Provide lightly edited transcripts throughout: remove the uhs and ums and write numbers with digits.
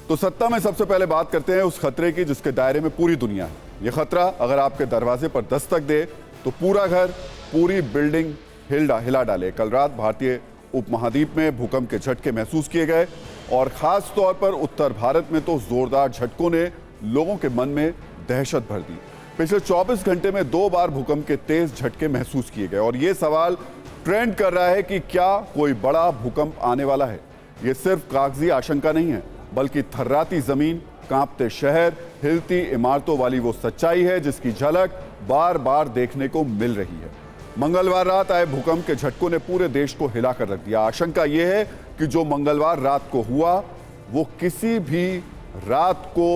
तो सत्ता में सबसे पहले बात करते हैं उस खतरे की जिसके दायरे में पूरी दुनिया है। यह खतरा अगर आपके दरवाजे पर दस्तक दे तो पूरा घर, पूरी बिल्डिंग हिला डाले। कल रात भारतीय उपमहाद्वीप में भूकंप के झटके महसूस किए गए और खास तौर पर उत्तर भारत में तो जोरदार झटकों ने लोगों के मन में दहशत भर दी। पिछले 24 घंटे में 2 बार भूकंप के तेज झटके महसूस किए गए और ये सवाल ट्रेंड कर रहा है कि क्या कोई बड़ा भूकंप आने वाला है। ये सिर्फ कागजी आशंका नहीं है, बल्कि थर्राती जमीन, कांपते शहर, हिलती इमारतों वाली वो सच्चाई है जिसकी झलक बार बार देखने को मिल रही है। मंगलवार रात आए भूकंप के झटकों ने पूरे देश को हिला कर रख दिया। आशंका यह है कि जो मंगलवार रात को हुआ वो किसी भी रात को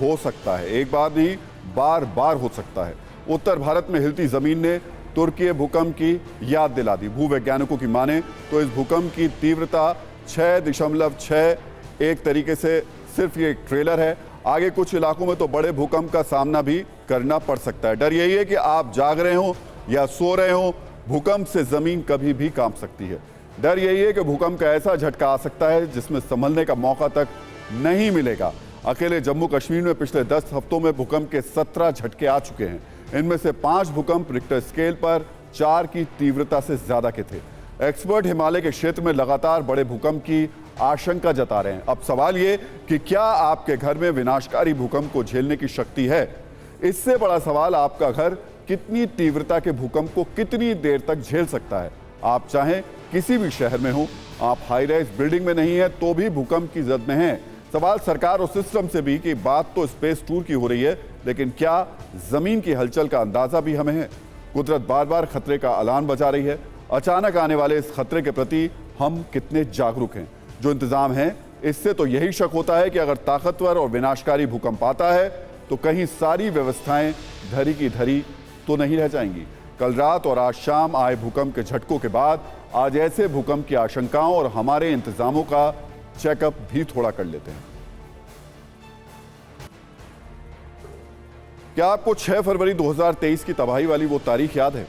हो सकता है, एक बार नहीं बार बार हो सकता है। उत्तर भारत में हिलती जमीन ने तुर्की भूकंप की याद दिला दी। भूवैज्ञानिकों की माने तो इस भूकंप की तीव्रता 6.6 एक तरीके से सिर्फ ये एक ट्रेलर है। आगे कुछ इलाकों में तो बड़े भूकंप का सामना भी करना पड़ सकता है। डर यही है कि आप जाग रहे हो या सो रहे हो, भूकंप से जमीन कभी भी कांप सकती है। डर यही है कि भूकंप का ऐसा झटका आ सकता है जिसमें संभलने का मौका तक नहीं मिलेगा। अकेले जम्मू कश्मीर में पिछले 10 हफ्तों में भूकंप के 17 झटके आ चुके हैं। इनमें से 5 भूकंप रिक्टर स्केल पर 4 की तीव्रता से ज्यादा के थे। एक्सपर्ट हिमालय के क्षेत्र में लगातार बड़े भूकंप की आशंका जता रहे हैं। अब सवाल ये कि क्या आपके घर में विनाशकारी भूकंप को झेलने की शक्ति है। इससे बड़ा सवाल आपका घर कितनी तीव्रता के भूकंप को कितनी देर तक झेल सकता है। आप चाहें किसी भी शहर में हो, आप हाई राइज बिल्डिंग में नहीं है तो भी भूकंप की जद में है। सवाल सरकार और सिस्टम से भी कि बात तो स्पेस टूर की हो रही है, लेकिन क्या जमीन की हलचल का अंदाजा भी हमें है। कुदरत बार बार खतरे का अलार्म बजा रही है। अचानक आने वाले इस खतरे के प्रति हम कितने जागरूक हैं। जो इंतजाम है इससे तो यही शक होता है कि अगर ताकतवर और विनाशकारी भूकंप आता है तो कहीं सारी व्यवस्थाएं धरी की धरी तो नहीं रह जाएंगी। कल रात और आज शाम आए भूकंप के झटकों के बाद आज ऐसे भूकंप की आशंकाओं और हमारे इंतजामों का चेकअप भी थोड़ा कर लेते हैं। क्या आपको 6 फरवरी 2023 की तबाही वाली वो तारीख याद है?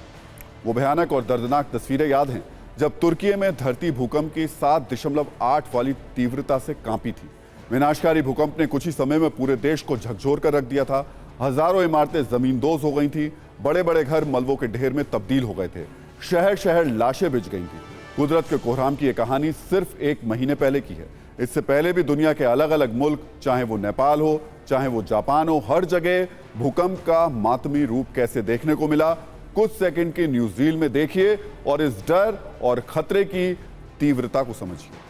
वो भयानक और दर्दनाक तस्वीरें याद हैं जब तुर्की में धरती भूकंप की 7.8 वाली तीव्रता से कांपी थी। विनाशकारी भूकंप ने कुछ ही समय में पूरे देश को झकझोर कर रख दिया था। हजारों इमारतें जमींदोज हो गई थी, बड़े बड़े घर मलबों के ढेर में तब्दील हो गए थे, शहर शहर लाशें बिछ गई थी। कुदरत के कोहराम की यह कहानी सिर्फ 1 महीने पहले की है। इससे पहले भी दुनिया के अलग अलग मुल्क, चाहे वो नेपाल हो, चाहे वो जापान हो, हर जगह भूकंप का मातमी रूप कैसे देखने को मिला कुछ सेकंड की न्यूज़ रील में देखिए और इस डर और खतरे की तीव्रता को समझिए।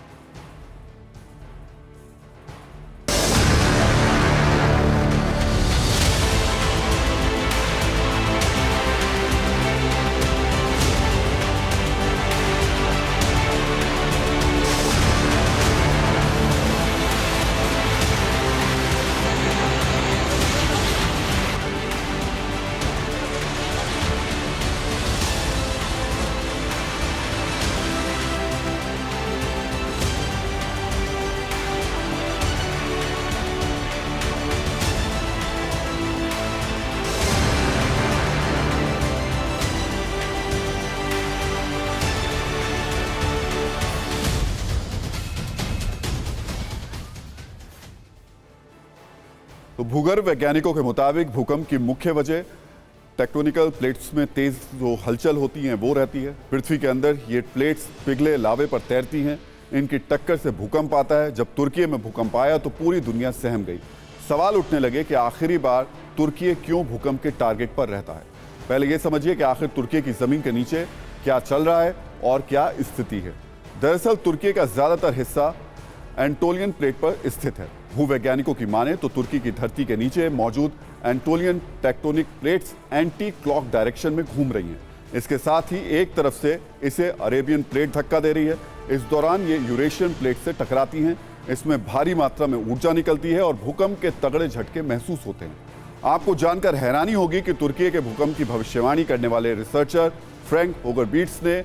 तो भूगर्भ वैज्ञानिकों के मुताबिक भूकंप की मुख्य वजह टेक्टोनिकल प्लेट्स में तेज जो हलचल होती हैं वो रहती है। पृथ्वी के अंदर ये प्लेट्स पिघले लावे पर तैरती हैं, इनकी टक्कर से भूकंप आता है। जब तुर्की में भूकंप आया तो पूरी दुनिया सहम गई। सवाल उठने लगे कि आखिरी बार तुर्की क्यों भूकंप के टारगेट पर रहता है। पहले ये समझिए कि आखिर तुर्की की जमीन के नीचे क्या चल रहा है और क्या स्थिति है। दरअसल तुर्की का ज्यादातर हिस्सा एंटोलियन प्लेट पर स्थित है। भूवैज्ञानिकों की माने तो तुर्की की धरती के नीचे मौजूद Anatolian tectonic plates anti clock direction में घूम रही हैं। इसके साथ ही एक तरफ से इसे अरेबियन प्लेट धक्का दे रही है। इस दौरान ये यूरेशियन प्लेट से टकराती हैं। इसमें भारी मात्रा में ऊर्जा निकलती है और भूकंप के तगड़े झटके महसूस होते हैं। आपको जानकर हैरानी होगी कि तुर्की के भूकंप की भविष्यवाणी करने वाले रिसर्चर फ्रैंक होगरबीट्स ने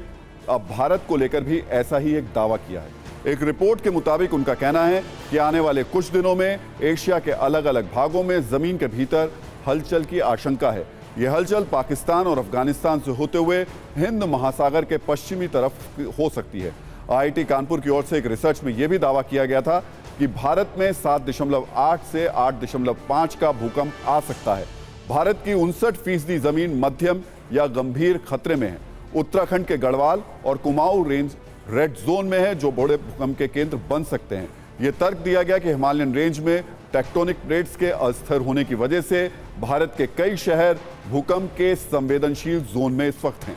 अब भारत को लेकर भी ऐसा ही एक दावा किया है। एक रिपोर्ट के मुताबिक उनका कहना है कि आने वाले कुछ दिनों में एशिया के अलग अलग भागों में जमीन के भीतर हलचल की आशंका है। यह हलचल पाकिस्तान और अफगानिस्तान से होते हुए हिंद महासागर के पश्चिमी तरफ हो सकती है। IIT कानपुर की ओर से एक रिसर्च में यह भी दावा किया गया था कि भारत में 7.8 से 8.5 का भूकंप आ सकता है। भारत की 59% जमीन मध्यम या गंभीर खतरे में है। उत्तराखंड के गढ़वाल और कुमाऊं रेंज रेड जोन में है, जो बड़े भूकंप के केंद्र बन सकते हैं। यह तर्क दिया गया कि हिमालयन रेंज में टेक्टोनिक प्लेट्स के अस्थिर होने की वजह से भारत के कई शहर भूकंप के संवेदनशील जोन में इस वक्त हैं।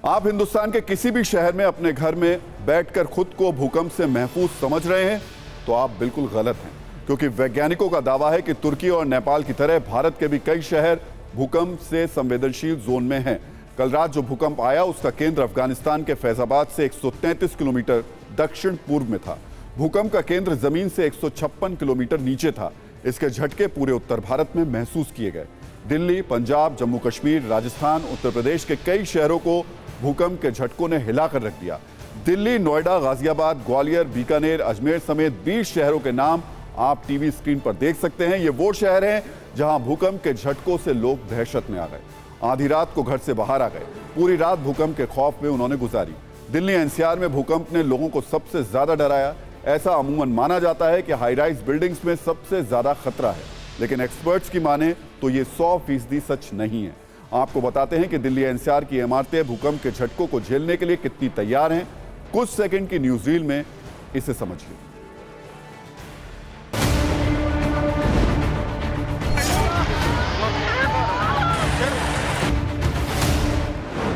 आप हिंदुस्तान के किसी भी शहर में अपने घर में बैठकर खुद को भूकंप से महफूज समझ रहे हैं तो आप बिल्कुल गलत हैं, क्योंकि वैज्ञानिकों का दावा है कि तुर्की और नेपाल की तरह भारत के भी कई शहर भूकंप से संवेदनशील जोन में हैं। कल रात जो भूकंप आया उसका केंद्र अफगानिस्तान के फैजाबाद से 133 किलोमीटर दक्षिण पूर्व में था। भूकंप का केंद्र जमीन से 156 किलोमीटर नीचे था। इसके झटके पूरे उत्तर भारत में महसूस किए गए। दिल्ली, पंजाब, जम्मू कश्मीर, राजस्थान, उत्तर प्रदेश के कई शहरों को भूकंप के झटकों ने हिलाकर रख दिया। दिल्ली, नोएडा, गाजियाबाद, ग्वालियर, बीकानेर, अजमेर समेत 20 शहरों के नाम आप टीवी स्क्रीन पर देख सकते हैं। ये वो शहर हैं जहां भूकंप के झटकों से लोग दहशत में आ गए। आधी रात को घर से बाहर आ गए। पूरी रात भूकंप के खौफ में उन्होंने गुजारी। दिल्ली एनसीआर में भूकंप ने लोगों को सबसे ज्यादा डराया। ऐसा अमूमन माना जाता है कि हाई राइज बिल्डिंग्स में सबसे ज्यादा खतरा है, लेकिन एक्सपर्ट्स की माने तो ये 100% सच नहीं है। आपको बताते हैं कि दिल्ली एनसीआर की इमारतें भूकंप के झटकों को झेलने के लिए कितनी तैयार हैं। कुछ सेकंड की न्यूज रील में इसे समझिए।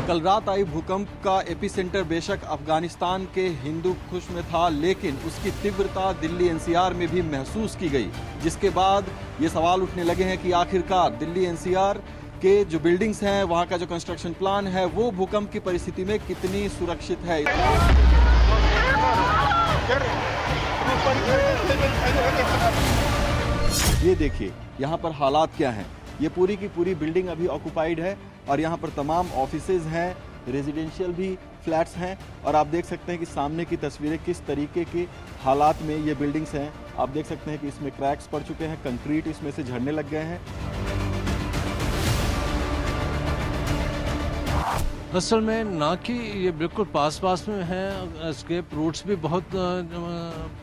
कल रात आई भूकंप का एपिसेंटर बेशक अफगानिस्तान के हिंदू कुश में था, लेकिन उसकी तीव्रता दिल्ली एनसीआर में भी महसूस की गई, जिसके बाद ये सवाल उठने लगे हैं कि आखिरकार दिल्ली एनसीआर के जो बिल्डिंग्स हैं, वहाँ का जो कंस्ट्रक्शन प्लान है, वो भूकंप की परिस्थिति में कितनी सुरक्षित है। ये देखिए यहाँ पर हालात क्या हैं। ये पूरी की पूरी बिल्डिंग अभी ऑक्युपाइड है और यहाँ पर तमाम ऑफिसेज हैं, रेजिडेंशियल भी फ्लैट्स हैं, और आप देख सकते हैं कि सामने की तस्वीरें किस तरीके के हालात में ये बिल्डिंग्स हैं। आप देख सकते हैं कि इसमें क्रैक्स पड़ चुके हैं, कंक्रीट इसमें से झड़ने लग गए हैं। असल में ना कि ये बिल्कुल पास में है, एस्केप रूट्स भी बहुत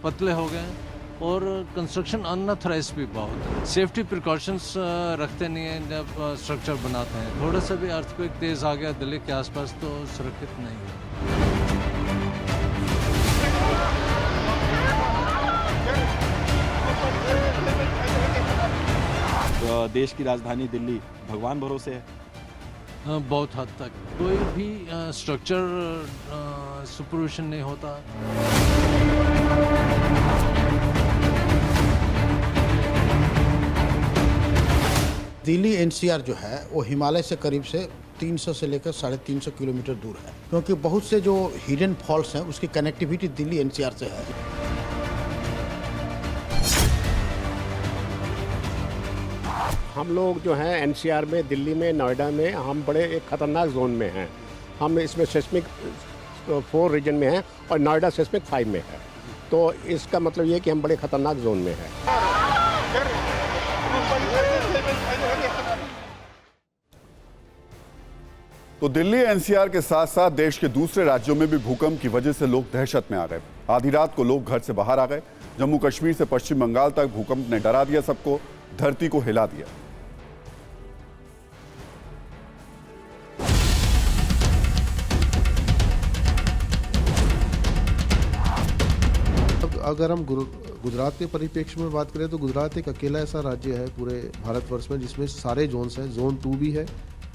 पतले हो गए हैं और कंस्ट्रक्शन अनऑथराइज्ड भी बहुत है। सेफ्टी प्रिकॉशंस रखते नहीं हैं जब स्ट्रक्चर बनाते हैं। थोड़ा सा भी अर्थक्वेक तेज आ गया दिल्ली के आसपास तो सुरक्षित नहीं है। तो देश की राजधानी दिल्ली भगवान भरोसे है। बहुत हद तक कोई भी स्ट्रक्चर सुपरविजन नहीं होता। दिल्ली एनसीआर जो है वो हिमालय से करीब से 300 से लेकर 350 किलोमीटर दूर है, क्योंकि बहुत से जो हिडन फॉल्स हैं उसकी कनेक्टिविटी दिल्ली एनसीआर से है। हम लोग जो हैं एनसीआर में, दिल्ली में, नोएडा में, हम बड़े एक खतरनाक जोन में हैं। हम इसमें सेस्मिक 4 रीजन में हैं और नोएडा सेस्मिक 5 में है। तो इसका मतलब ये कि हम बड़े खतरनाक जोन में हैं। तो दिल्ली एनसीआर के साथ साथ देश के दूसरे राज्यों में भी भूकंप की वजह से लोग दहशत में आ गए। आधी रात को लोग घर से बाहर आ गए। जम्मू कश्मीर से पश्चिम बंगाल तक भूकंप ने डरा दिया सबको, धरती को हिला दिया। अगर हम गुजरात के परिप्रेक्ष्य में बात करें तो गुजरात एक अकेला ऐसा राज्य है पूरे भारतवर्ष में जिसमें सारे जोन्स हैं। जोन 2 भी है,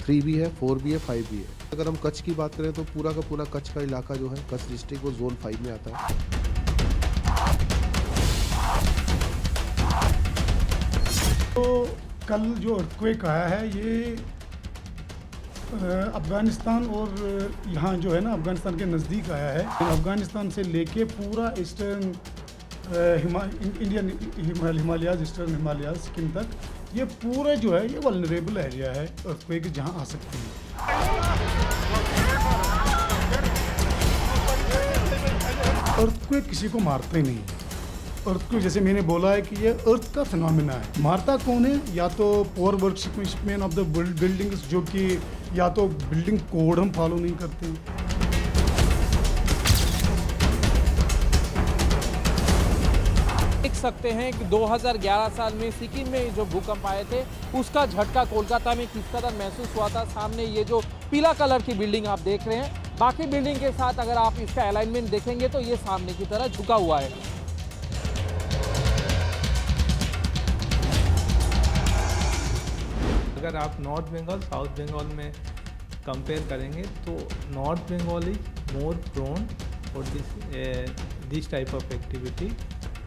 3 भी है, 4 भी है, 5 भी है। अगर हम कच्छ की बात करें तो पूरा का पूरा कच्छ का इलाका जो है, कच्छ डिस्ट्रिक्ट, वो जोन 5 में आता है। तो कल जो अर्थक्वेक आया है ये अफ़गानिस्तान और यहाँ जो है ना अफ़गानिस्तान के नज़दीक आया है। अफ़गानिस्तान से लेके पूरा eastern Indian Himalayas, eastern Himalayas, Sikkim तक ये पूरा जो है ये वल्नरेबल एरिया है अर्थक्वेक जहाँ आ सकते हैं। अर्थक्वेक किसी को मारते ही नहीं। अर्थक्वेक जैसे मैंने बोला है कि ये अर्थ का फिनोमेना है। मारता कौन है? या तो poor workman of the buildings, जो कि या तो बिल्डिंग कोड हम फॉलो नहीं करते हैं। सकते हैं कि 2011 साल में सिक्किम में जो भूकंप आए थे उसका झटका कोलकाता में किस कदर महसूस हुआ था। सामने ये जो पीला कलर की बिल्डिंग आप देख रहे हैं, बाकी बिल्डिंग के साथ अगर आप इसका अलाइनमेंट देखेंगे तो ये सामने की तरह झुका हुआ है। अगर आप नॉर्थ बंगाल साउथ बंगाल में कंपेयर करेंगे तो North Bengal is more prone for this type of activity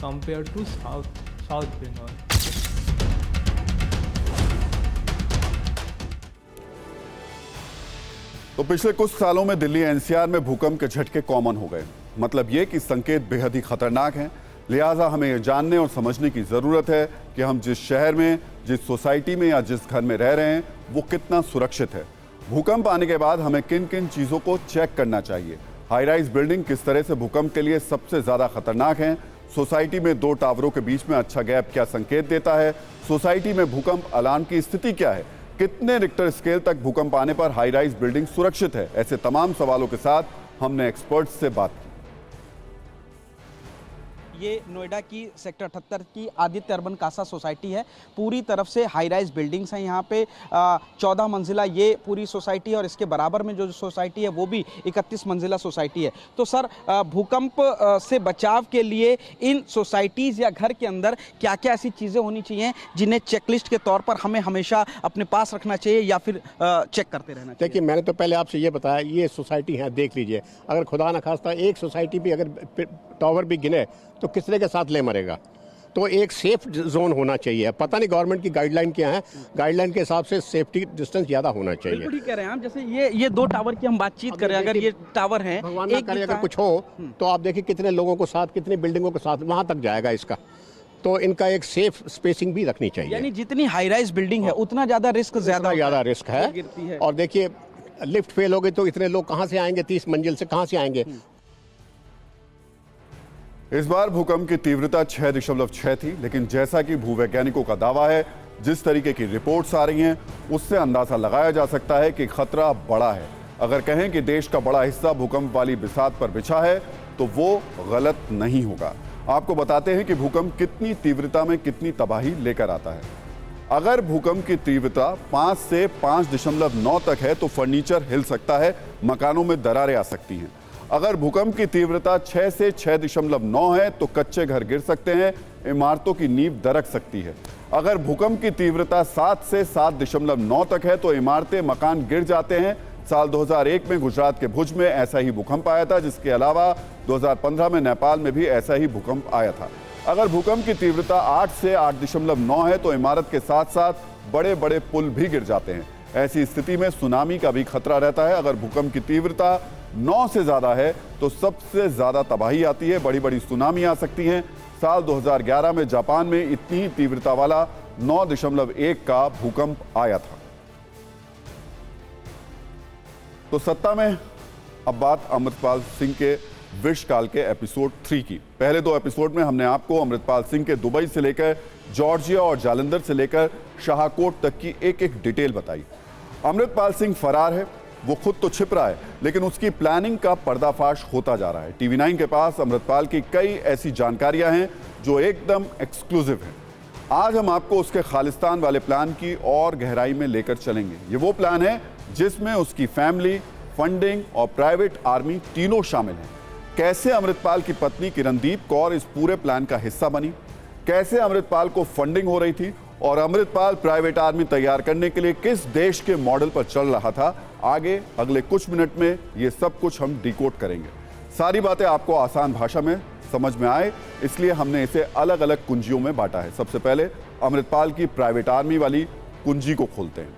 compare to South Bengal. तो पिछले कुछ सालों में दिल्ली एनसीआर में भूकंप के झटके कॉमन हो गए। मतलब ये कि संकेत बेहद ही खतरनाक हैं, लिहाजा हमें ये जानने और समझने की ज़रूरत है कि हम जिस शहर में, जिस सोसाइटी में या जिस घर में रह रहे हैं वो कितना सुरक्षित है। भूकंप आने के बाद हमें किन किन चीज़ों को चेक करना चाहिए। हाई राइज बिल्डिंग किस तरह से भूकंप के लिए सबसे ज़्यादा खतरनाक हैं। सोसाइटी में दो टावरों के बीच में अच्छा गैप क्या संकेत देता है। सोसाइटी में भूकंप अलार्म की स्थिति क्या है। कितने रिक्टर स्केल तक भूकंप आने पर हाई राइज बिल्डिंग सुरक्षित है। ऐसे तमाम सवालों के साथ हमने एक्सपर्ट्स से बात की। ये नोएडा की सेक्टर 78 की आदित्य अर्बन कासा सोसाइटी है। पूरी तरफ से हाई राइज बिल्डिंग्स हैं यहाँ पे। 14 मंजिला ये पूरी सोसाइटी है और इसके बराबर में जो सोसाइटी है वो भी 31 मंजिला सोसाइटी है। तो सर, भूकंप से बचाव के लिए इन सोसाइटीज़ या घर के अंदर क्या क्या ऐसी चीज़ें होनी चाहिए जिन्हें चेकलिस्ट के तौर पर हमें हमेशा अपने पास रखना चाहिए या फिर चेक करते रहना चाहिए? देखिए, मैंने तो पहले आपसे ये बताया, ये सोसाइटी है, देख लीजिए। अगर खुदा न खास्ता एक सोसाइटी भी अगर टावर भी गिने तो किसरे के साथ ले मरेगा। तो एक सेफ जोन होना चाहिए। पता नहीं गवर्नमेंट की गाइडलाइन क्या है, गाइडलाइन के हिसाब से सेफ्टी डिस्टेंस ज्यादा होना चाहिए। बिल्कुल ठीक कह रहे हैं आप। जैसे ये दो टावर की हम बातचीत करें, अगर ये टावर है, भगवान ना करे अगर कुछ हो तो आप देखिए कितने लोगों को साथ, कितनी बिल्डिंगों के साथ वहां तक जाएगा इसका। तो इनका एक सेफ स्पेसिंग भी रखनी चाहिए। यानी जितनी हाई राइज बिल्डिंग है उतना ज्यादा रिस्क ज्यादा रिस्क है। और देखिए, लिफ्ट फेल हो गई तो इतने लोग कहां से आएंगे, 30 मंजिल से कहां से आएंगे। इस बार भूकंप की तीव्रता 6.6 थी, लेकिन जैसा कि भूवैज्ञानिकों का दावा है, जिस तरीके की रिपोर्ट्स आ रही हैं, उससे अंदाजा लगाया जा सकता है कि खतरा बड़ा है। अगर कहें कि देश का बड़ा हिस्सा भूकंप वाली बिसात पर बिछा है तो वो गलत नहीं होगा। आपको बताते हैं कि भूकंप कितनी तीव्रता में कितनी तबाही लेकर आता है। अगर भूकंप की तीव्रता 5 से 5.9 तक है तो फर्नीचर हिल सकता है, मकानों में दरारें आ सकती हैं। अगर भूकंप की तीव्रता 6 से 6.9 है तो कच्चे घर गिर सकते हैं, इमारतों की नींव दरक सकती है। अगर भूकंप की तीव्रता 7 से 7.9 तक है तो इमारतें, मकान गिर जाते हैं। साल 2001 में गुजरात के भुज में ऐसा ही भूकंप आया था, जिसके अलावा 2015 में नेपाल में भी ऐसा ही भूकंप आया था। अगर भूकंप की तीव्रता 8 से 8.9 है तो इमारत के साथ साथ बड़े बड़े पुल भी गिर जाते हैं। ऐसी स्थिति में सुनामी का भी खतरा रहता है। अगर भूकंप की तीव्रता 9 से ज्यादा है तो सबसे ज्यादा तबाही आती है, बड़ी बड़ी सुनामी आ सकती हैं। साल 2011 में जापान में इतनी ही तीव्रता वाला 9.1 का भूकंप आया था। तो सत्ता में अब बात अमृतपाल सिंह के विश काल के एपिसोड 3 की। पहले 2 एपिसोड में हमने आपको अमृतपाल सिंह के दुबई से लेकर जॉर्जिया और जालंधर से लेकर शाहकोट तक की एक एक डिटेल बताई। अमृतपाल सिंह फरार है, वो खुद तो छिप रहा है, लेकिन उसकी प्लानिंग का पर्दाफाश होता जा रहा है। TV9 के पास अमृतपाल की कई ऐसी जानकारियां हैं जो एकदम एक्सक्लूसिव हैं। आज हम आपको उसके खालिस्तान वाले प्लान की और गहराई में लेकर चलेंगे। ये वो प्लान है जिसमें उसकी फैमिली, फंडिंग और प्राइवेट आर्मी तीनों शामिल हैं। कैसे अमृतपाल की पत्नी किरणदीप कौर इस पूरे प्लान का हिस्सा बनी, कैसे अमृतपाल को फंडिंग हो रही थी और अमृतपाल प्राइवेट आर्मी तैयार करने के लिए किस देश के मॉडल पर चल रहा था। आगे अगले कुछ मिनट में ये सब कुछ हम डिकोड करेंगे। सारी बातें आपको आसान भाषा में समझ में आए, इसलिए हमने इसे अलग अलग कुंजियों में बांटा है। सबसे पहले अमृतपाल की प्राइवेट आर्मी वाली कुंजी को खोलते हैं।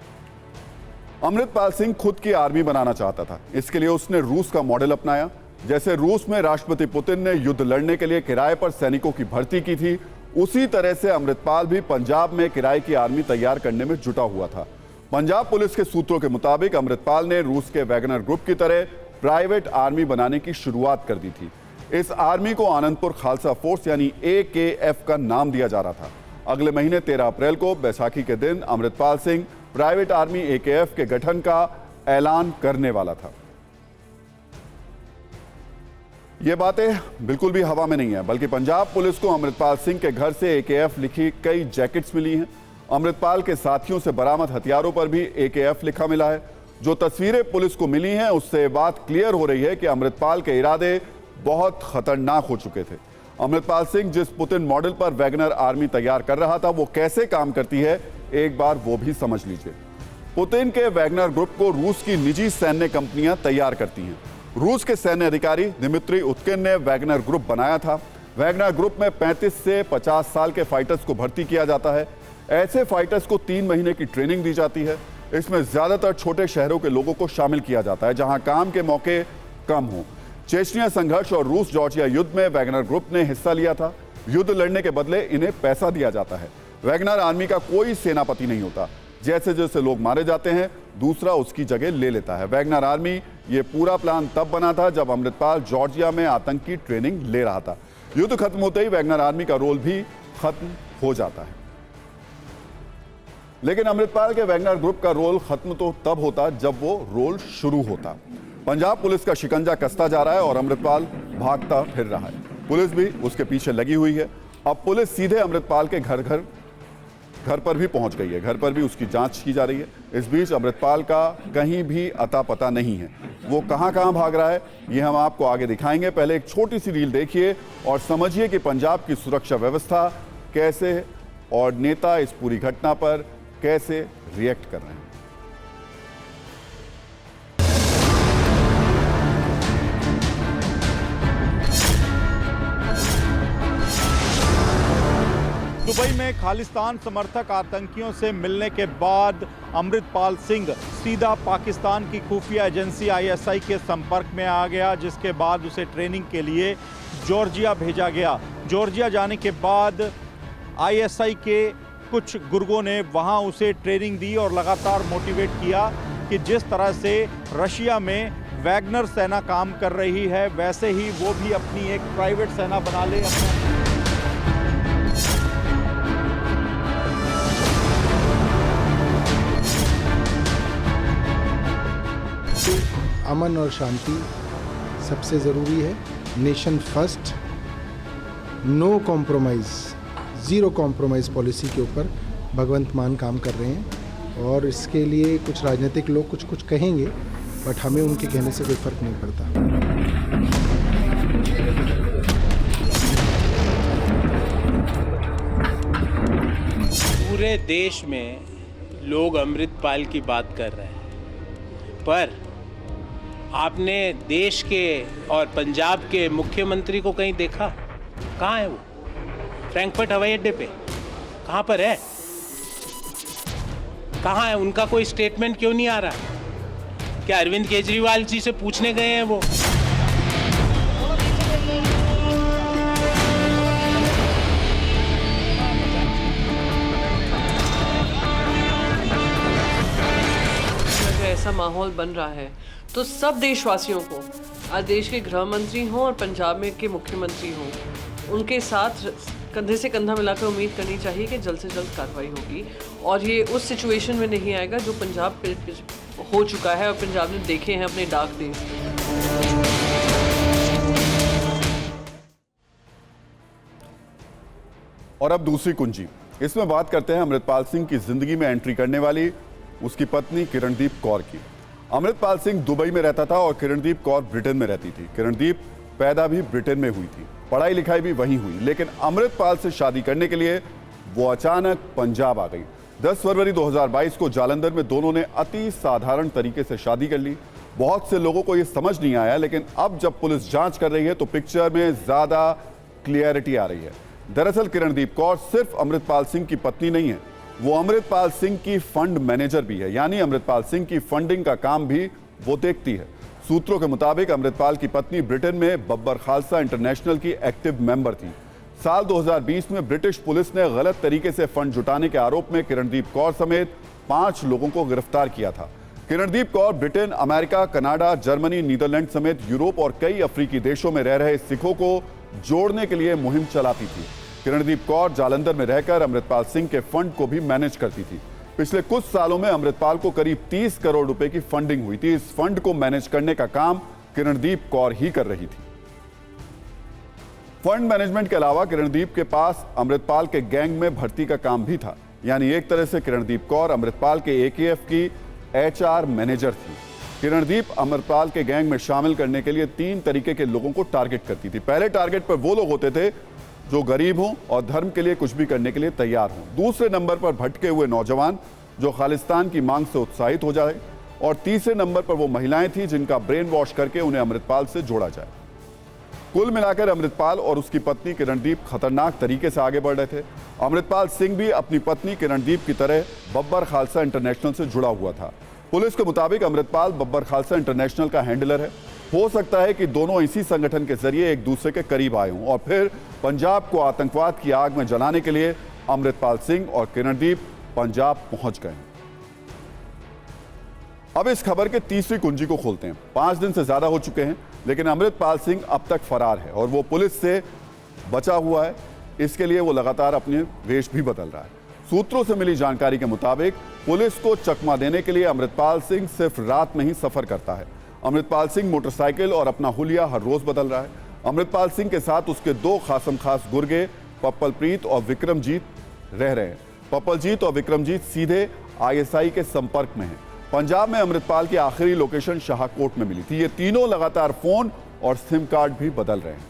अमृतपाल सिंह खुद की आर्मी बनाना चाहता था। इसके लिए उसने रूस का मॉडल अपनाया। जैसे रूस में राष्ट्रपति पुतिन ने युद्ध लड़ने के लिए किराए पर सैनिकों की भर्ती की थी, उसी तरह से अमृतपाल भी पंजाब में किराए की आर्मी तैयार करने में जुटा हुआ था। पंजाब पुलिस के सूत्रों के मुताबिक अमृतपाल ने रूस के वैगनर ग्रुप की तरह प्राइवेट आर्मी बनाने की शुरुआत कर दी थी। इस आर्मी को आनंदपुर खालसा फोर्स यानी AKF का नाम दिया जा रहा था। अगले महीने 13 अप्रैल को बैसाखी के दिन Amritpal Singh private army AKF के गठन का ऐलान करने वाला था। ये बातें बिल्कुल भी हवा में नहीं है, बल्कि पंजाब पुलिस को अमृतपाल सिंह के घर से AKF लिखी कई जैकेट्स मिली हैं। अमृतपाल के साथियों से बरामद हथियारों पर भी AKF लिखा मिला है। जो तस्वीरें पुलिस को मिली हैं उससे बात क्लियर हो रही है कि अमृतपाल के इरादे बहुत खतरनाक हो चुके थे। अमृतपाल सिंह जिस पुतिन मॉडल पर वैगनर आर्मी तैयार कर रहा था वो कैसे काम करती है, एक बार वो भी समझ लीजिए। पुतिन के वैगनर ग्रुप को रूस की निजी सैन्य कंपनियां तैयार करती हैं। रूस के सैन्य अधिकारी दिमित्री उत्किन ने वैगनर ग्रुप बनाया था। वैगनर ग्रुप में 35 से 50 साल के फाइटर्स को भर्ती किया जाता है। ऐसे फाइटर्स को 3 महीने की ट्रेनिंग दी जाती है। इसमें ज्यादातर छोटे शहरों के लोगों को शामिल किया जाता है जहां काम के मौके कम हो। चेचनिया संघर्ष और रूस जॉर्जिया युद्ध में वैगनर ग्रुप ने हिस्सा लिया था। युद्ध लड़ने के बदले इन्हें पैसा दिया जाता है। वैगनर आर्मी का कोई सेनापति नहीं होता। जैसे जैसे लोग मारे जाते हैं दूसरा उसकी जगह ले लेता है। वैगनर आर्मी ये पूरा प्लान तब बना था जब अमृतपाल जॉर्जिया में आतंकी ट्रेनिंग ले रहा था। युद्ध खत्म होते ही वैगनर आर्मी का रोल भी खत्म हो जाता है। लेकिन अमृतपाल के वैगनर ग्रुप का रोल खत्म तो तब होता जब वो रोल शुरू होता। पंजाब पुलिस का शिकंजा कसता जा रहा है और अमृतपाल भागता फिर रहा है। पुलिस भी उसके पीछे लगी हुई है। अब पुलिस सीधे अमृतपाल के घर पर भी पहुंच गई है। घर पर भी उसकी जांच की जा रही है। इस बीच अमृतपाल का कहीं भी अता पता नहीं है। वो कहां भाग रहा है ये हम आपको आगे दिखाएंगे। पहले एक छोटी सी रील देखिए और समझिए कि पंजाब की सुरक्षा व्यवस्था कैसे और नेता इस पूरी घटना पर कैसे रिएक्ट कर रहे हैं। दुबई में खालिस्तान समर्थक आतंकियों से मिलने के बाद अमृतपाल सिंह सीधा पाकिस्तान की खुफिया एजेंसी ISI के संपर्क में आ गया, जिसके बाद उसे ट्रेनिंग के लिए जॉर्जिया भेजा गया। जॉर्जिया जाने के बाद ISI के कुछ गुर्गों ने वहां उसे ट्रेनिंग दी और लगातार मोटिवेट किया कि जिस तरह से रशिया में वैगनर सेना काम कर रही है वैसे ही वो भी अपनी एक प्राइवेट सेना बना ले। अमन और शांति सबसे ज़रूरी है। Nation first, no compromise, zero compromise policy के ऊपर भगवंत मान काम कर रहे हैं। और इसके लिए कुछ राजनीतिक लोग कुछ कहेंगे, बट हमें उनके कहने से कोई फ़र्क नहीं पड़ता। पूरे देश में लोग अमृतपाल की बात कर रहे हैं, पर आपने देश के और पंजाब के मुख्यमंत्री को कहीं देखा? कहाँ है वो? फ्रैंकफर्ट हवाई अड्डे पे कहाँ पर है? कहाँ है? उनका कोई स्टेटमेंट क्यों नहीं आ रहा? क्या अरविंद केजरीवाल जी से पूछने गए हैं वो? ऐसा माहौल बन रहा है तो सब देशवासियों को, आज देश के गृह मंत्री हों और पंजाब में के मुख्यमंत्री हों, उनके साथ कंधे से कंधा मिलाकर उम्मीद करनी चाहिए कि जल्द से जल्द कार्रवाई होगी और ये उस सिचुएशन में नहीं आएगा जो पंजाब हो चुका है और पंजाब ने देखे हैं अपने डार्क डेज। और अब दूसरी कुंजी, इसमें बात करते हैं अमृतपाल सिंह की जिंदगी में एंट्री करने वाली उसकी पत्नी किरणदीप कौर की। अमृतपाल सिंह दुबई में रहता था और किरणदीप कौर ब्रिटेन में रहती थी। किरणदीप पैदा भी ब्रिटेन में हुई थी, पढ़ाई लिखाई भी वहीं हुई, लेकिन अमृतपाल से शादी करने के लिए वो अचानक पंजाब आ गई। 10 फरवरी 2022 को जालंधर में दोनों ने अति साधारण तरीके से शादी कर ली। बहुत से लोगों को ये समझ नहीं आया, लेकिन अब जब पुलिस जांच कर रही है तो पिक्चर में ज्यादा क्लियरिटी आ रही है। दरअसल किरणदीप कौर सिर्फ अमृतपाल सिंह की पत्नी नहीं है, वो अमृतपाल सिंह की फंड मैनेजर भी है, यानी अमृतपाल सिंह की फंडिंग का काम भी वो देखती है। सूत्रों के मुताबिक अमृतपाल की पत्नी ब्रिटेन में बब्बर खालसा इंटरनेशनल की एक्टिव मेंबर थी। साल 2020 में ब्रिटिश पुलिस ने गलत तरीके से फंड जुटाने के आरोप में किरणदीप कौर समेत 5 लोगों को गिरफ्तार किया था। Kirandeep Kaur Britain, America, Canada, Germany, Netherlands समेत यूरोप और कई अफ्रीकी देशों में रह रहे सिखों को जोड़ने के लिए मुहिम चलाती थी। किरणदीप कौर जालंधर में रहकर अमृतपाल सिंह के फंड को भी मैनेज करती थी। पिछले कुछ सालों में अमृतपाल को करीब 30 करोड़ रुपए की फंडिंग हुई थी। इस फंड को मैनेज करने का काम किरणदीप कौर ही कर रही थी। फंड मैनेजमेंट के अलावा किरणदीप के पास अमृतपाल के गैंग में भर्ती का काम भी था। यानी एक तरह से किरणदीप कौर अमृतपाल के एकेएफ की एचआर मैनेजर थी। किरणदीप अमृतपाल के गैंग में शामिल करने के लिए 3 तरीके के लोगों को टारगेट करती थी। पहले टारगेट पर वो लोग होते थे जो गरीब हों और धर्म के लिए कुछ भी करने के लिए तैयार हों। दूसरे नंबर पर भटके हुए नौजवान जो खालिस्तान की मांग से उत्साहित हो जाए, और तीसरे नंबर पर वो महिलाएं थीं जिनका ब्रेन वॉश करके उन्हें अमृतपाल से जोड़ा जाए। कुल मिलाकर अमृतपाल और उसकी पत्नी किरणदीप खतरनाक तरीके से आगे बढ़ रहे थे। अमृतपाल सिंह भी अपनी पत्नी किरणदीप की तरह बब्बर खालसा इंटरनेशनल से जुड़ा हुआ था। पुलिस के मुताबिक अमृतपाल बब्बर खालसा इंटरनेशनल का हैंडलर है। हो सकता है कि दोनों इसी संगठन के जरिए एक दूसरे के करीब आए हों और फिर पंजाब को आतंकवाद की आग में जलाने के लिए अमृतपाल सिंह और किरणदीप पंजाब पहुंच गए। अब इस खबर के तीसरी कुंजी को खोलते हैं। 5 दिन से ज्यादा हो चुके हैं, लेकिन अमृतपाल सिंह अब तक फरार है और वो पुलिस से बचा हुआ है। इसके लिए वो लगातार अपने वेश भी बदल रहा है। सूत्रों से मिली जानकारी के मुताबिक पुलिस को चकमा देने के लिए अमृतपाल सिंह सिर्फ रात में ही सफर करता है। अमृतपाल सिंह मोटरसाइकिल और अपना हुलिया हर रोज बदल रहा है। अमृतपाल सिंह के साथ उसके 2 खासम खास गुर्गे पप्पलप्रीत और विक्रमजीत रह रहे हैं। पप्पलजीत और विक्रमजीत सीधे आईएसआई के संपर्क में हैं। पंजाब में अमृतपाल की आखिरी लोकेशन शाहकोट में मिली थी। ये तीनों लगातार फोन और सिम कार्ड भी बदल रहे हैं।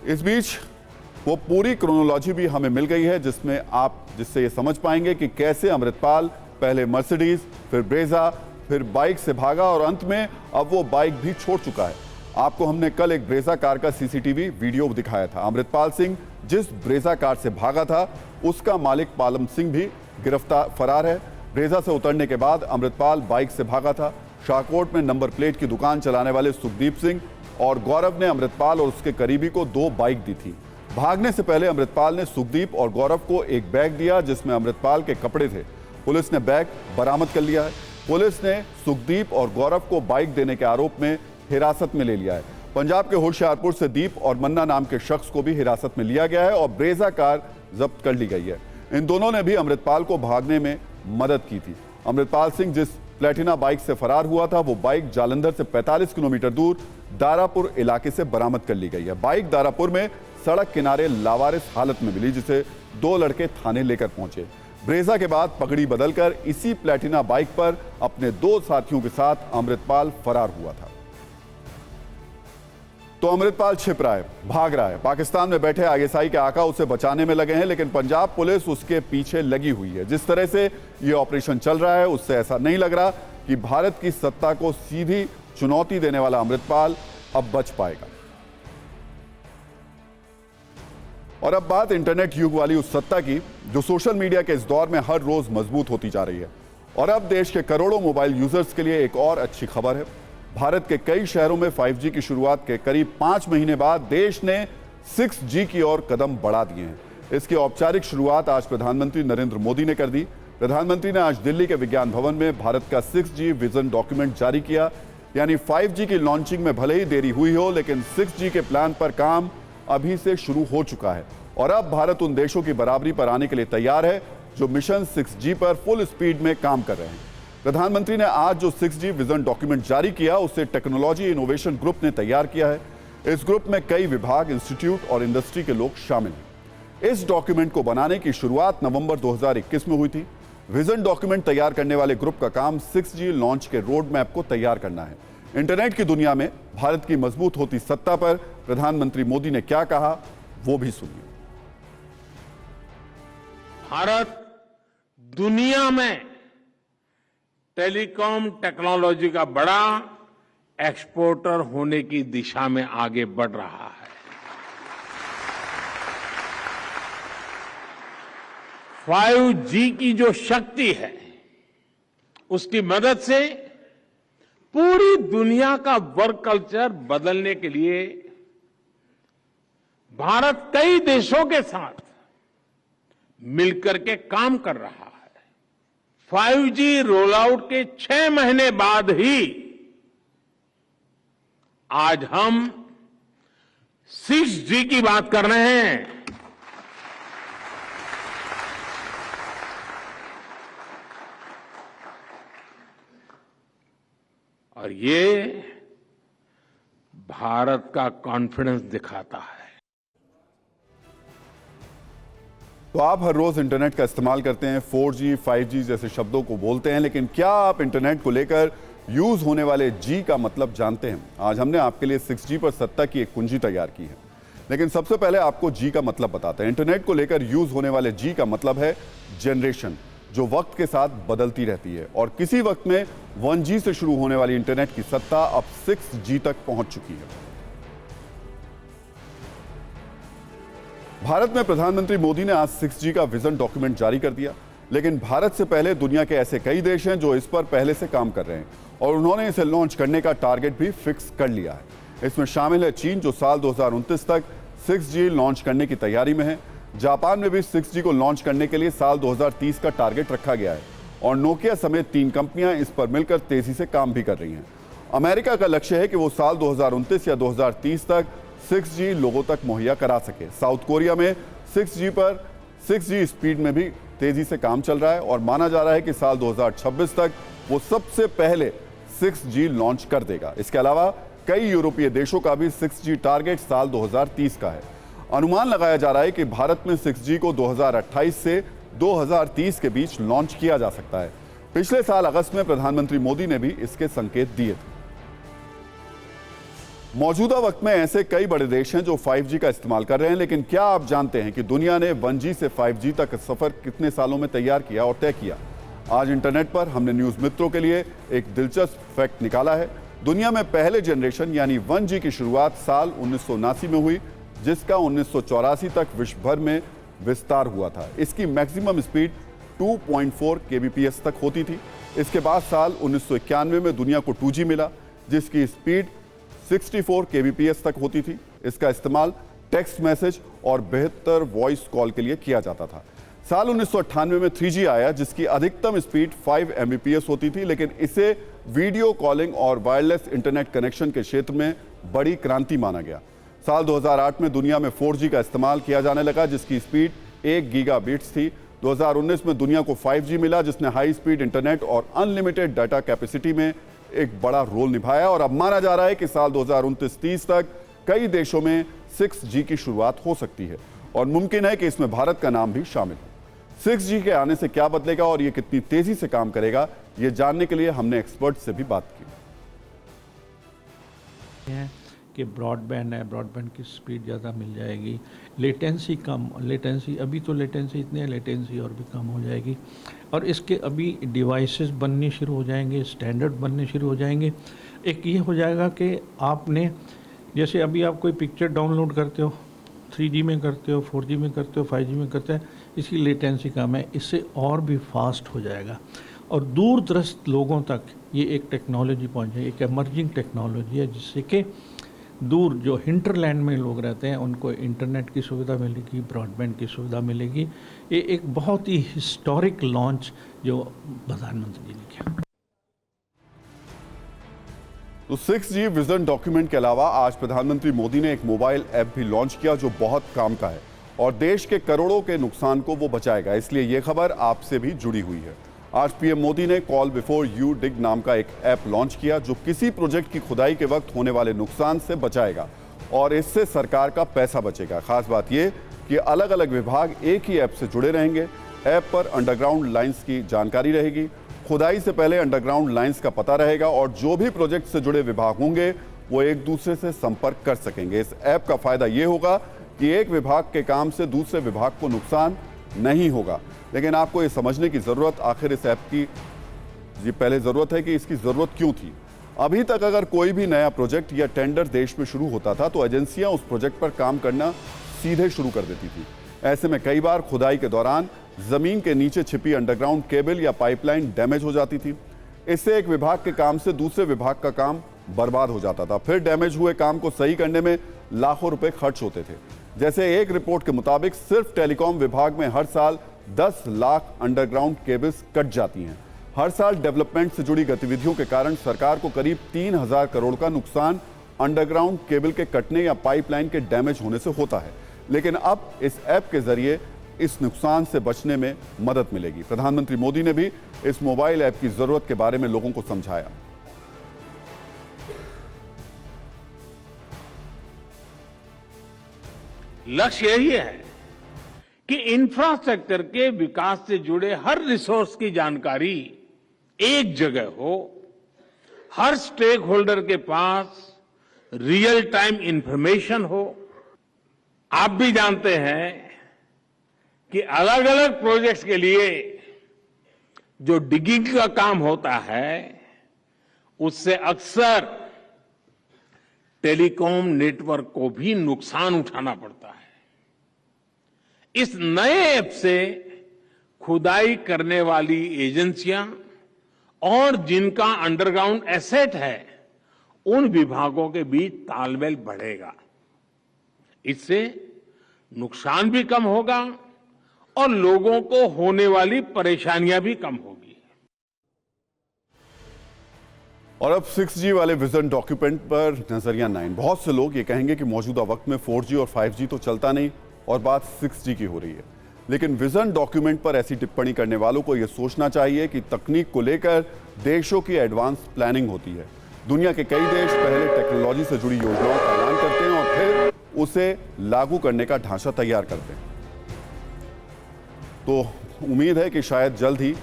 इस बीच वो पूरी क्रोनोलॉजी भी हमें मिल गई है जिससे ये समझ पाएंगे कि कैसे अमृतपाल पहले मर्सिडीज, फिर ब्रेजा, फिर बाइक से भागा और अंत में अब वो बाइक भी छोड़ चुका है। आपको हमने कल एक ब्रेजा कार का सीसीटीवी वीडियो दिखाया था। अमृतपाल सिंह जिस ब्रेजा कार से भागा था उसका मालिक पालम सिंह भी फरार है। ब्रेजा से उतरने के बाद अमृतपाल बाइक से भागा था। शाहकोट में नंबर प्लेट की दुकान चलाने वाले सुखदीप सिंह और गौरव ने अमृतपाल और उसके करीबी को 2 बाइक दी थी। भागने से पहले अमृतपाल ने सुखदीप और गौरव को एक बैग दिया जिसमें अमृतपाल के कपड़े थे। पुलिस ने बैग बरामद कर लिया है। पुलिस ने सुखदीप और गौरव को बाइक देने के आरोप में हिरासत में ले लिया है। पंजाब के होशियारपुर से दीप और मन्ना नाम के शख्स को भी हिरासत में लिया गया है और ब्रेजा कार जब्त कर ली गई है। इन दोनों ने भी अमृतपाल को भागने में मदद की थी। अमृतपाल सिंह जिस प्लेटिना बाइक से फरार हुआ था वो बाइक जालंधर से 45 किलोमीटर दूर दारापुर इलाके से बरामद कर ली गई है। बाइक दारापुर में सड़क किनारे लावारिस हालत में मिली जिसे 2 लड़के थाने लेकर पहुंचे। ब्रेजा के बाद पगड़ी बदलकर इसी प्लेटिना बाइक पर अपने 2 साथियों के साथ अमृतपाल फरार हुआ था। तो अमृतपाल छिप रहा है, भाग रहा है। पाकिस्तान में बैठे आईएसआई के आका उसे बचाने में लगे हैं, लेकिन पंजाब पुलिस उसके पीछे लगी हुई है। जिस तरह से यह ऑपरेशन चल रहा है उससे ऐसा नहीं लग रहा कि भारत की सत्ता को सीधी चुनौती देने वाला अमृतपाल अब बच पाएगा। और अब बात इंटरनेट युग वाली उस सत्ता की जो सोशल मीडिया के इस दौर में हर रोज मजबूत होती जा रही है। और अब देश के करोड़ों मोबाइल यूजर्स के लिए एक और अच्छी खबर है। भारत के कई शहरों में 5G की शुरुआत के करीब 5 महीने बाद देश ने 6G की ओर कदम बढ़ा दिए हैं। इसकी औपचारिक शुरुआत आज प्रधानमंत्री नरेंद्र मोदी ने कर दी। प्रधानमंत्री ने आज दिल्ली के विज्ञान भवन में भारत का 6G विजन डॉक्यूमेंट जारी किया। यानी 5G की लॉन्चिंग में भले ही देरी हुई हो, लेकिन 6G के प्लान पर काम अभी से शुरू हो चुका है और अब भारत उन देशों की बराबरी पर आने के लिए तैयार है जो मिशन 6G पर फुल स्पीड में काम कर रहे हैं। प्रधानमंत्री ने आज जो 6G विजन डॉक्यूमेंट जारी किया उसे टेक्नोलॉजी इनोवेशन ग्रुप ने तैयार किया है। इस ग्रुप में कई विभाग, इंस्टीट्यूट और इंडस्ट्री के लोग शामिल हैं। इस डॉक्यूमेंट को बनाने की शुरुआत नवंबर 2021 में हुई थी। विजन डॉक्यूमेंट तैयार करने वाले ग्रुप का काम 6G लॉन्च के रोड मैप को तैयार करना है। इंटरनेट की दुनिया में भारत की मजबूत होती सत्ता पर प्रधानमंत्री मोदी ने क्या कहा वो भी सुनिए। भारत दुनिया में टेलीकॉम टेक्नोलॉजी का बड़ा एक्सपोर्टर होने की दिशा में आगे बढ़ रहा है। 5G की जो शक्ति है उसकी मदद से पूरी दुनिया का वर्क कल्चर बदलने के लिए भारत कई देशों के साथ मिलकर के काम कर रहा है। 5G रोल आउट के 6 महीने बाद ही आज हम 6G की बात कर रहे हैं। और ये भारत का कॉन्फिडेंस दिखाता है। तो आप हर रोज इंटरनेट का इस्तेमाल करते हैं, 4G, 5G जैसे शब्दों को बोलते हैं, लेकिन क्या आप इंटरनेट को लेकर यूज होने वाले G का मतलब जानते हैं? आज हमने आपके लिए 6G पर सत्ता की एक कुंजी तैयार की है, लेकिन सबसे पहले आपको G का मतलब बताते हैं। इंटरनेट को लेकर यूज होने वाले G का मतलब है जनरेशन, जो वक्त के साथ बदलती रहती है, और किसी वक्त में 1G से शुरू होने वाली इंटरनेट की सत्ता अब 6G तक पहुंच चुकी है। भारत में प्रधानमंत्री मोदी ने आज 6G का विजन डॉक्यूमेंट जारी कर दिया, लेकिन भारत से पहले दुनिया के ऐसे कई देश हैं जो इस पर पहले से काम कर रहे हैं और उन्होंने इसे लॉन्च करने का टारगेट भी फिक्स कर लिया है। इसमें शामिल है चीन, जो साल 2029 तक 6G लॉन्च करने की तैयारी में है। जापान में भी 6G को लॉन्च करने के लिए साल 2030 का टारगेट रखा गया है और नोकिया समेत 3 कंपनियां इस पर मिलकर तेजी से काम भी कर रही हैं। अमेरिका का लक्ष्य है कि वो साल 2029 या 2030 तक 6G लोगों तक मुहैया करा सके। साउथ कोरिया में 6G स्पीड में भी तेजी से काम चल रहा है और माना जा रहा है कि साल 2026 तक वो सबसे पहले 6G लॉन्च कर देगा। इसके अलावा कई यूरोपीय देशों का भी 6G टारगेट साल 2030 का है। अनुमान लगाया जा रहा है कि भारत में 6G को 2028 से 2030 के बीच लॉन्च किया जा सकता है। पिछले साल अगस्त में प्रधानमंत्री मोदी ने भी इसके संकेत दिए थे। मौजूदा वक्त में ऐसे कई बड़े देश हैं जो 5G का इस्तेमाल कर रहे हैं, लेकिन क्या आप जानते हैं कि दुनिया ने 1G से 5G तक सफर कितने सालों में तैयार किया और तय किया? आज इंटरनेट पर हमने न्यूज मित्रों के लिए एक दिलचस्प फैक्ट निकाला है। दुनिया में पहले जनरेशन यानी 1G की शुरुआत साल 1979 में हुई, जिसका 1984 तक विश्व भर में विस्तार हुआ था। इसकी मैक्सिमम स्पीड 2.4 kbps तक होती थी। इसके बाद साल 1991 में दुनिया को 2G मिला, जिसकी स्पीड 64 kbps तक होती थी। इसका इस्तेमाल टेक्स्ट मैसेज और बेहतर वॉइस कॉल के लिए किया जाता था। साल 1998 में 3G आया, जिसकी अधिकतम स्पीड 5 Mbps होती थी, लेकिन इसे वीडियो कॉलिंग और वायरलेस इंटरनेट कनेक्शन के क्षेत्र में बड़ी क्रांति माना गया। साल 2008 में दुनिया में 4G का इस्तेमाल किया जाने लगा, जिसकी स्पीड 1 गीगाबिट्स थी। 2019 में दुनिया को 5G मिला, जिसने हाई स्पीड इंटरनेट और अनलिमिटेड डाटा कैपेसिटी में एक बड़ा रोल निभाया और अब माना जा रहा है कि साल 2029-30 तक कई देशों में 6G की शुरुआत हो सकती है और मुमकिन है कि इसमें भारत का नाम भी शामिल हो। 6G के आने से क्या बदलेगा और ये कितनी तेजी से काम करेगा, ये जानने के लिए हमने एक्सपर्ट से भी बात की। कि ब्रॉडबैंड है, ब्रॉडबैंड की स्पीड ज़्यादा मिल जाएगी, लेटेंसी कम, लेटेंसी अभी तो लेटेंसी इतनी है, लेटेंसी और भी कम हो जाएगी और इसके अभी डिवाइसेस बनने शुरू हो जाएंगे, स्टैंडर्ड बनने शुरू हो जाएंगे। एक ये हो जाएगा कि आपने जैसे अभी आप कोई पिक्चर डाउनलोड करते हो, 3G में करते हो, 4G में करते हो, 5G में करते हैं, इसकी लेटेंसी कम है, इससे और भी फास्ट हो जाएगा और दूर दराज लोगों तक ये एक टेक्नोलॉजी पहुँच जाएगी, एक एमर्जिंग टेक्नोलॉजी है, जिससे कि दूर जो हिंटरलैंड में लोग रहते हैं उनको इंटरनेट की सुविधा मिलेगी, ब्रॉडबैंड की सुविधा मिलेगी। ये एक बहुत ही हिस्टोरिक लॉन्च जो प्रधानमंत्री जी ने किया। तो 6G विजन डॉक्यूमेंट के अलावा आज प्रधानमंत्री मोदी ने एक मोबाइल ऐप भी लॉन्च किया जो बहुत काम का है और देश के करोड़ों के नुकसान को वो बचाएगा। इसलिए ये खबर आपसे भी जुड़ी हुई है। आज पीएम मोदी ने कॉल बिफोर यू डिग नाम का एक ऐप लॉन्च किया जो किसी प्रोजेक्ट की खुदाई के वक्त होने वाले नुकसान से बचाएगा और इससे सरकार का पैसा बचेगा। खास बात यह कि अलग अलग विभाग एक ही ऐप से जुड़े रहेंगे। ऐप पर अंडरग्राउंड लाइंस की जानकारी रहेगी, खुदाई से पहले अंडरग्राउंड लाइंस का पता रहेगा और जो भी प्रोजेक्ट से जुड़े विभाग होंगे वो एक दूसरे से संपर्क कर सकेंगे। इस ऐप का फायदा ये होगा कि एक विभाग के काम से दूसरे विभाग को नुकसान नहीं होगा। लेकिन आपको ये समझने की जरूरत आखिर इस ऐप की ये पहले जरूरत है कि इसकी जरूरत क्यों थी। अभी तक अगर कोई भी नया प्रोजेक्ट या टेंडर देश में शुरू होता था तो एजेंसियां उस प्रोजेक्ट पर काम करना सीधे शुरू कर देती थी। ऐसे में कई बार खुदाई के दौरान जमीन के नीचे छिपी अंडरग्राउंड केबल या पाइपलाइन डैमेज हो जाती थी। इससे एक विभाग के काम से दूसरे विभाग का काम बर्बाद हो जाता था। फिर डैमेज हुए काम को सही करने में लाखों रुपए खर्च होते थे। जैसे एक रिपोर्ट के मुताबिक सिर्फ टेलीकॉम विभाग में हर साल 10 लाख अंडरग्राउंड केबल्स कट जाती हैं। हर साल डेवलपमेंट से जुड़ी गतिविधियों के कारण सरकार को करीब 3000 करोड़ का नुकसान अंडरग्राउंड केबल के कटने या पाइपलाइन के डैमेज होने से होता है। लेकिन अब इस ऐप के जरिए इस नुकसान से बचने में मदद मिलेगी। प्रधानमंत्री मोदी ने भी इस मोबाइल ऐप की जरूरत के बारे में लोगों को समझाया। लक्ष्य यही है कि इंफ्रास्ट्रक्चर के विकास से जुड़े हर रिसोर्स की जानकारी एक जगह हो, हर स्टेक होल्डर के पास रियल टाइम इंफॉर्मेशन हो। आप भी जानते हैं कि अलग अलग प्रोजेक्ट्स के लिए जो डिगिंग का काम होता है उससे अक्सर टेलीकॉम नेटवर्क को भी नुकसान उठाना पड़ता है। इस नए ऐप से खुदाई करने वाली एजेंसियां और जिनका अंडरग्राउंड एसेट है उन विभागों के बीच तालमेल बढ़ेगा। इससे नुकसान भी कम होगा और लोगों को होने वाली परेशानियां भी कम होगी। और अब 6G वाले विजन डॉक्यूमेंट पर नजरिया 9। बहुत से लोग ये कहेंगे कि मौजूदा वक्त में 4G और 5G तो चलता नहीं और बात 6G की हो रही है, लेकिन विजन डॉक्यूमेंट पर ऐसी टिप्पणी करने वालों को यह सोचना चाहिए कि तकनीक को लेकर देशों की एडवांस प्लानिंग होती है। दुनिया के कई देश पहले टेक्नोलॉजी से जुड़ी योजनाओं का ऐलान करते हैं और फिर उसे लागू करने का ढांचा तैयार करते हैं। तो उम्मीद है कि शायद जल्द ही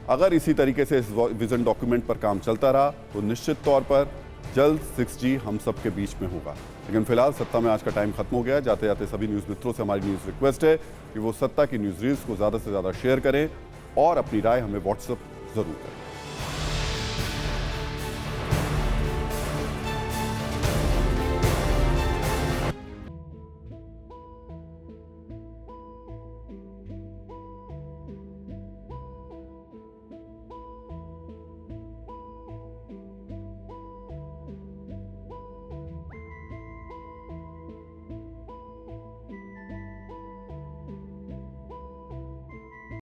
अगर इसी तरीके से इस विजन डॉक्यूमेंट पर काम चलता रहा तो निश्चित तौर पर जल्द 6G हम सब के बीच में होगा। लेकिन फिलहाल सत्ता में आज का टाइम खत्म हो गया। जाते जाते सभी न्यूज़ मित्रों से हमारी न्यूज़ रिक्वेस्ट है कि वो सत्ता की न्यूज़ रील्स को ज़्यादा से ज़्यादा शेयर करें और अपनी राय हमें व्हाट्सएप ज़रूर करें।